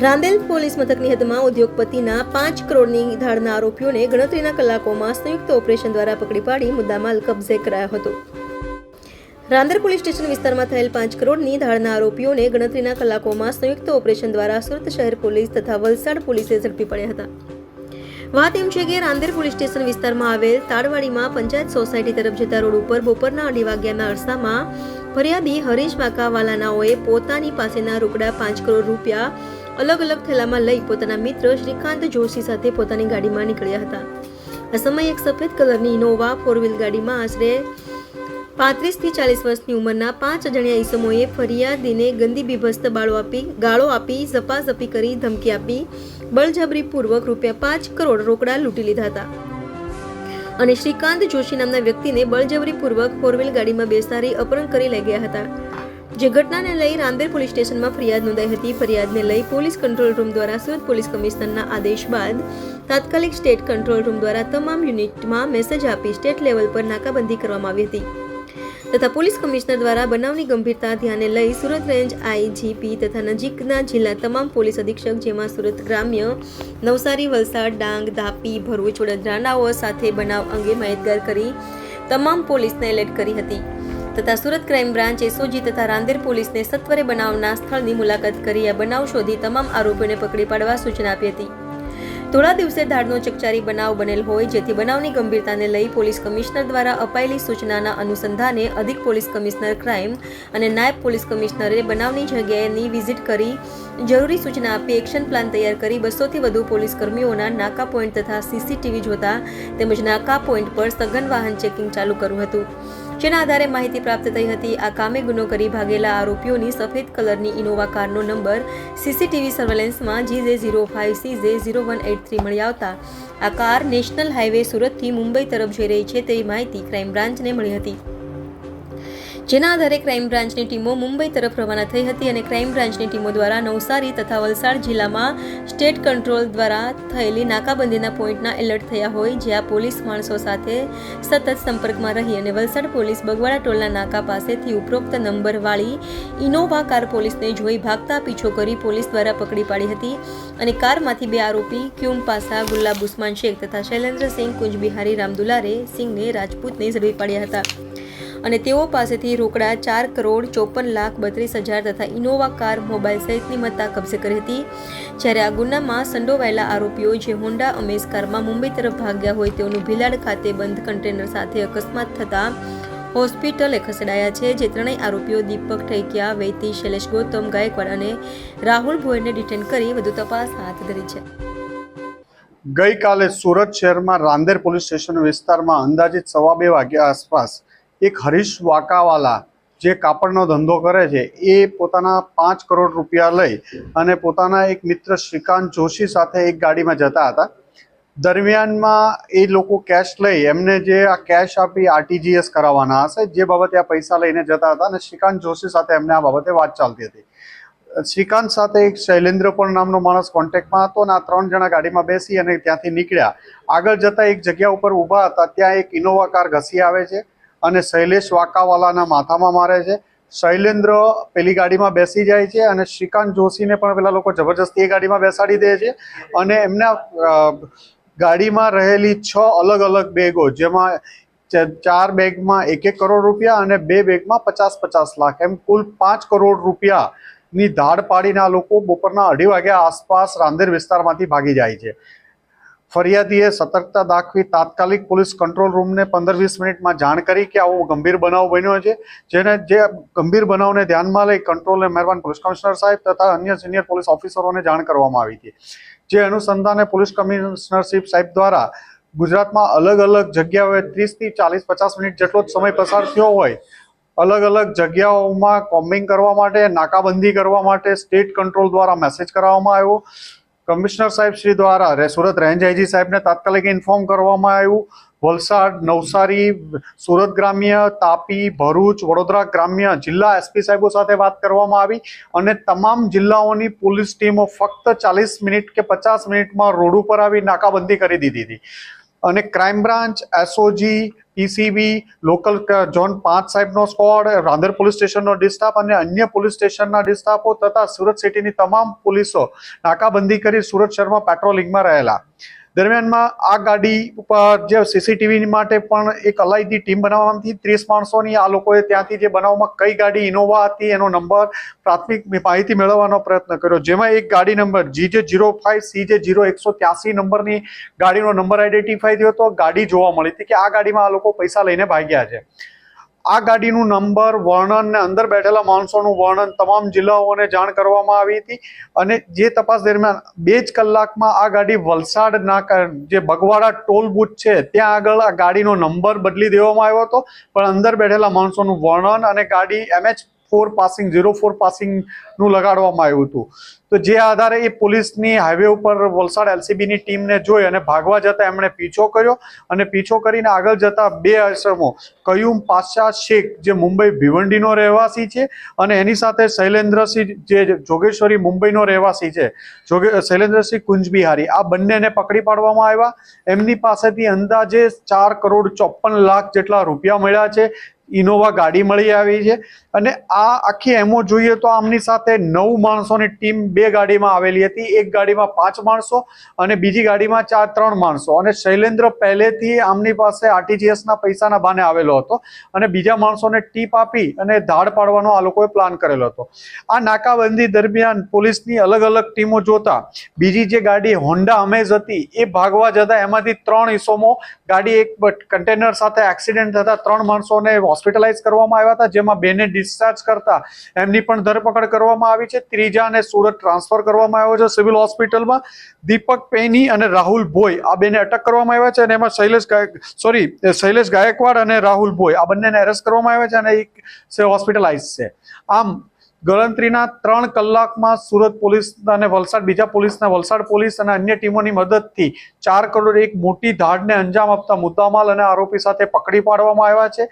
Rander police મથકની હદમાં ઉદ્યોગપતિના 5 કરોડની ધાડના આરોપીઓને ગણતરીના કલાકોમાં સંયુક્ત ઓપરેશન દ્વારા પકડી પાડી મુદ્દામાલ કબજે કરાયો હતો। રાંદેર પોલીસ સ્ટેશન વિસ્તારમાં થયેલ 5 કરોડની ધાડના આરોપીઓને ગણતરીના કલાકોમાં સંયુક્ત ઓપરેશન દ્વારા સુરત શહેર પોલીસ તથા વલસાડ પોલીસે ઝડપી પડ્યા હતા। વાત એમ છે કે રાંદેર પોલીસ સ્ટેશન વિસ્તારમાં આવેલ તાડવાડીમાં પંચાયત સોસાયટી તરફ જતા રોડ ઉપર બપોરના 2:30 વાગ્યાના અરસામાં ફરિયાદી હરીશ વાકાવાલાનાઓએ પોતાની પાસેના રોકડા 5 કરોડ રૂપિયા अलग अलग थैलामां लई पोताना मित्र श्रीकांत जोशी साथे पोतानी गाड़ीमां निकळ्या हता। आ समये एक सफेद कलरनी इनोवा 4 व्हील गाड़ीमां आशरे 35 થી 40 વર્ષની ઉંમરના 5 અજાણ્યા ઈસમોએ ફરિયાદીને ગંદી બીભત્સ ગાળો આપી ઝપાઝપી કરી ધમકી આપી બળજબરીપૂર્વક રૂપિયા 5 કરોડ રોકડા લૂંટી લીધા હતા અને શ્રીકાંત જોશી નામના વ્યક્તિને બળજબરીપૂર્વક 4 વ્હીલ ગાડીમાં બેસાડી અપહરણ કરી લઈ ગયા હતા। જે ઘટનાને લઈ રાંદેર પોલીસ સ્ટેશનમાં ફરિયાદ નોંધાઈ હતી। ફરિયાદને લઈ પોલીસ કંટ્રોલ રૂમ દ્વારા સુરત પોલીસ કમિશનરના આદેશ બાદ તાત્કાલિક સ્ટેટ કંટ્રોલ રૂમ દ્વારા તમામ યુનિટમાં મેસેજ આપી સ્ટેટ લેવલ પર નાકાબંધી કરવામાં આવી હતી તથા પોલીસ કમિશનર દ્વારા બનાવની ગંભીરતા ધ્યાને લઈ સુરત રેન્જ આઈજીપી તથા નજીકના જિલ્લા તમામ પોલીસ અધિક્ષક જેમાં સુરત ગ્રામ્ય, નવસારી, વલસાડ, ડાંગ, તાપી, ભરૂચ, વડોદરાનાઓ સાથે બનાવ અંગે માહિતગાર કરી તમામ પોલીસને એલર્ટ કરી હતી તથા સુરત ક્રાઇમ બ્રાન્ચ એસઓજી તથા રાંદેર પોલીસને સત્વરે બનાવના સ્થળની મુલાકાત કરી આ બનાવ શોધી તમામ આરોપીઓને પકડી પાડવા સૂચના આપી હતી। થોડા દિવસે ધાડનો ચકચારી બનાવ બનેલ હોય જેથી બનાવની ગંભીરતાને લઈ પોલીસ કમિશનર દ્વારા અપાયેલી સૂચનાના અનુસંધાને અધિક પોલીસ કમિશનર ક્રાઇમ અને નાયબ પોલીસ કમિશનરે બનાવની જગ્યાએની વિઝિટ કરી જરૂરી સૂચના આપી એક્શન પ્લાન તૈયાર કરી 200 થી વધુ પોલીસ કર્મીઓના નાકા પોઈન્ટ તથા સીસીટીવી જોતા તેમજ નાકા પોઈન્ટ પર સઘન વાહન ચેકિંગ ચાલુ કર્યું હતું। જેના આધારે માહિતી પ્રાપ્ત થઈ હતી। આ કામે ગુનો કરી ભાગેલા આરોપીઓની સફેદ કલરની ઇનોવા કારનો નંબર સીસીટીવી સર્વેલન્સમાં GJ05CJ0183 મળી આવતા આ કાર નેશનલ હાઈવે સુરતથી મુંબઈ તરફ જઈ રહી છે તેવી માહિતી ક્રાઇમ બ્રાન્ચને મળી હતી। જેના આધારે ક્રાઇમ બ્રાન્ચની ટીમો મુંબઈ તરફ રવાના થઈ હતી અને ક્રાઇમ બ્રાન્ચની ટીમો દ્વારા નવસારી તથા વલસાડ જિલ્લામાં સ્ટેટ કંટ્રોલ દ્વારા થયેલી નાકાબંધીના પોઈન્ટના એલર્ટ થયા હોય જ્યાં પોલીસ માણસો સાથે સતત સંપર્કમાં રહી અને વલસાડ પોલીસ બગવાડા ટોલના નાકા પાસેથી ઉપરોક્ત નંબરવાળી ઇનોવા કાર પોલીસને જોઈ ભાગતા પીછો કરી પોલીસ દ્વારા પકડી પાડી હતી અને કારમાંથી 2 આરોપી ક્યુમ પાસા ગુલાબ ઉસ્માન શેખ તથા શૈલેન્દ્રસિંહ કુંજબિહારી રામદુલારે સિંહને રાજપૂતને ઝડપી પાડ્યા હતા અને તેઓ પાસેથી રોકડા 4 કરોડ 54,32,000 તથા ઇનોવા કાર મોબાઈલ સહિતની મત્તા કબજે કરી હતી। જ્યારે આ ગુનામાં સંડોવાયેલા આરોપીઓ જે હોન્ડા અમેઝ કારમાં મુંબઈ તરફ ભાગ્યા હોય તેઓનું ભીલાડ ખાતે બંધ કન્ટેનર સાથે અકસ્માત થતા હોસ્પિટલે ખસેડાયા છે। જે ત્રણેય આરોપીઓ દીપક ઠૈકિયા, વૈતી શૈલેષ ગૌતમ ગાયકવાડ અને રાહુલ ભોયરને ડિટેન કરી વધુ તપાસ હાથ ધરી છે। ગઈકાલે સુરત શહેરમાં રાંદેર પોલીસ સ્ટેશન વિસ્તારમાં અંદાજિત 2:15 વાગ્યા આસપાસ એક હરીશ વાકાવાલા જે કાપડનો ધંધો કરે છે એ પોતાના 5 કરોડ રૂપિયા લઈ અને પોતાના એક મિત્ર શ્રીકાંત જોશી સાથે એક ગાડીમાં જતા હતા। દરમિયાનમાં એ લોકો કેશ લઈ એમને જે આ કેશ આપી આરટીજીએસ કરાવવાના હશે જે બાબતે આ પૈસા લઈને જતા હતા અને શ્રીકાંત જોશી સાથે એમને આ બાબતે વાત ચાલતી હતી। શ્રીકાંત સાથે એક શૈલેન્દ્ર પણ નામનો માણસ કોન્ટેક્ટમાં હતો અને આ 3 જણા ગાડીમાં બેસી અને ત્યાંથી નીકળ્યા। આગળ જતા એક જગ્યા ઉપર ઊભા હતા ત્યાં એક ઇનોવા કાર ઘસી આવે છે અને શૈલેષ વાકાવાલાના માથામાં મારે છે। શૈલેન્દ્ર પેલી ગાડીમાં બેસી જાય છે અને શ્રીકાંત જોશીને પણ પેલા લોકો જબરજસ્તી એ ગાડીમાં બેસાડી દે છે અને એમના ગાડીમાં રહેલી 6 અલગ અલગ બેગો જેમાં 4 બેગમાં 1-1 કરોડ રૂપિયા અને 2 બેગમાં 50-50 લાખ એમ કુલ 5 કરોડ રૂપિયાની ધાડ પાડીને આ લોકો બપોરના 2:30 વાગ્યા આસપાસ રાંદેર વિસ્તારમાંથી ભાગી જાય છે। ફરિયાદીએ સતર્કતા દાખવી તાત્કાલિક પોલીસ કંટ્રોલ રૂમને 15-20 મિનિટમાં જાણ કરી કે આવો ગંભીર બનાવ બન્યો છે જે ગંભીર બનાવને ધ્યાનમાં લઈ કંટ્રોલને મહેરબાન પોલીસ કમિશનર સાહેબ તથા અન્ય સિનિયર પોલીસ ઓફિસરોને જાણ કરવામાં આવી હતી। જે અનુસંધાને પોલીસ કમિશનરશીપ સાહેબ દ્વારા ગુજરાતમાં અલગ અલગ જગ્યાઓએ 30 થી 40-50 મિનિટ જેટલો જ સમય પસાર થયો હોય અલગ અલગ જગ્યાઓમાં કોમ્બિંગ કરવા માટે નાકાબંધી કરવા માટે સ્ટેટ કંટ્રોલ દ્વારા મેસેજ કરાવવામાં આવ્યો। કમિશનર સાહેબ શ્રી દ્વારા સુરત રેન્જ આઈજી સાહેબને તાત્કાલિક ઇન્ફોર્મ કરવામાં આવ્યું। વલસાડ, નવસારી, સુરત ગ્રામ્ય, તાપી, ભરૂચ, વડોદરા ગ્રામ્ય જિલ્લા એસપી સાહેબો સાથે વાત કરવામાં આવી અને તમામ જિલ્લાઓની પોલીસ ટીમો ફક્ત 40 મિનિટ કે 50 મિનિટમાં રોડ ઉપર આવી નાકાબંધી કરી દીધી હતી અને crime branch, SOG, PCB, local zone 5 સાહેબનો સ્ક્વોડ, રાંદેર પોલીસ સ્ટેશનનો ડિસ્ટાફ અને અન્ય પોલીસ સ્ટેશનના ડિસ્ટાફો તથા સુરત સિટીની તમામ પોલીસો નાકાબંધી કરી સુરત શહેરમાં પેટ્રોલિંગમાં રહેલા. દરમિયાનમાં આ ગાડી ઉપર જે સીસીટીવી માટે પણ એક અલાયદી ટીમ બનાવવામાં હતી 30 માણસોની. આ લોકોએ ત્યાંથી જે બનાવમાં કઈ ગાડી ઇનોવા હતી એનો નંબર પ્રાથમિક માહિતી મેળવવાનો પ્રયત્ન કર્યો, જેમાં એક ગાડી નંબર GJ05 CJ0183 નંબરની ગાડીનો નંબર આઈડેન્ટિફાઈ થયો હતો. ગાડી જોવા મળી હતી કે આ ગાડીમાં આ લોકો પૈસા લઈને ભાગ્યા છે. આ ગાડીનું નંબર, વર્ણન ને અંદર બેઠેલા માણસોનું વર્ણન તમામ જિલ્લાઓને જાણ કરવામાં આવી હતી અને જે તપાસ દરમિયાન 2 જ કલાકમાં આ ગાડી વલસાડના જે બગવાડા ટોલ બૂથ છે ત્યાં આગળ આ ગાડીનો નંબર બદલી દેવામાં આવ્યો હતો, પણ અંદર બેઠેલા માણસોનું વર્ણન અને ગાડી MH4 પાસિંગ 04 પાસિંગનું લગાડવામાં આવ્યું હતું. તો જે આધારે એ પોલીસની હાઈવે ઉપર વલસાડ LCBની ટીમને જોઈ અને ભાગવા જતા એમણે પીછો કર્યો અને પીછો કરીને આગળ જતા 2 અસમો કયુમ પાશા શેખ જે મુંબઈ ભિવંડીનો રહેવાસી છે અને એની સાથે શૈલેન્દ્રસિંહ જે જોગેશ્વરી મુંબઈનો રહેવાસી છે, શૈલેન્દ્રસિંહ કુંજબિહારી, આ બંનેને પકડી પાડવામાં આવ્યા. એમની પાસેથી અંદાજે 4,54,00,000 જેટલા રૂપિયા મળ્યા છે. ઇનોવા ગાડી મળી આવી છે અને આ આખી એમો જોઈએ તો આમની સાથે 9 માણસોની ટીમ 2 ગાડીમાં આવેલી હતી. એક ગાડીમાં 5 માણસો અને બીજી ગાડીમાં 3 માણસો. અને શૈલેન્દ્ર પહેલેથી આમની પાસે RTGSના પૈસાના બાને આવેલો હતો અને બીજા માણસોને ટીપ આપી અને ધાડ પાડવાનો આ લોકોએ પ્લાન કરેલો હતો. આ નાકાબંધી દરમિયાન પોલીસની અલગ અલગ ટીમો જોતા બીજી જે ગાડી હોન્ડા અમેઝ હતી એ ભાગવા જતા એમાંથી 3 ઇસમો ગાડી એક કન્ટેનર સાથે એક્સિડન્ટ થતા 3 માણસોને હોસ્પિટલાઇઝ કરવામાં આવ્યા હતા, જેમાં 2 ને ડિસ્ચાર્જ કરતા એમની પણ ધરપકડ કરવામાં આવી છે. ત્રીજાને સુરત ટ્રાન્સફર કરવામાં આવ્યો છે સિવિલ હોસ્પિટલમાં. દીપક પેની અને રાહુલ ભોઈ આ બેને અટક કરવામાં આવ્યા છે અને એમાં શૈલેષ ગાયકવાડ અને રાહુલ ભોઈ આ બંનેને એરેસ્ટ કરવામાં આવ્યા છે અને એક હોસ્પિટલાઇઝ છે. આમ ગણતરીના 3 કલાકમાં સુરત પોલીસ અને વલસાડ પોલીસ અને અન્ય ટીમોની મદદથી 4 કરોડ એક મોટી ધાડને અંજામ આપતા મુદ્દામાલ અને આરોપી સાથે પકડી પાડવામાં આવ્યા છે.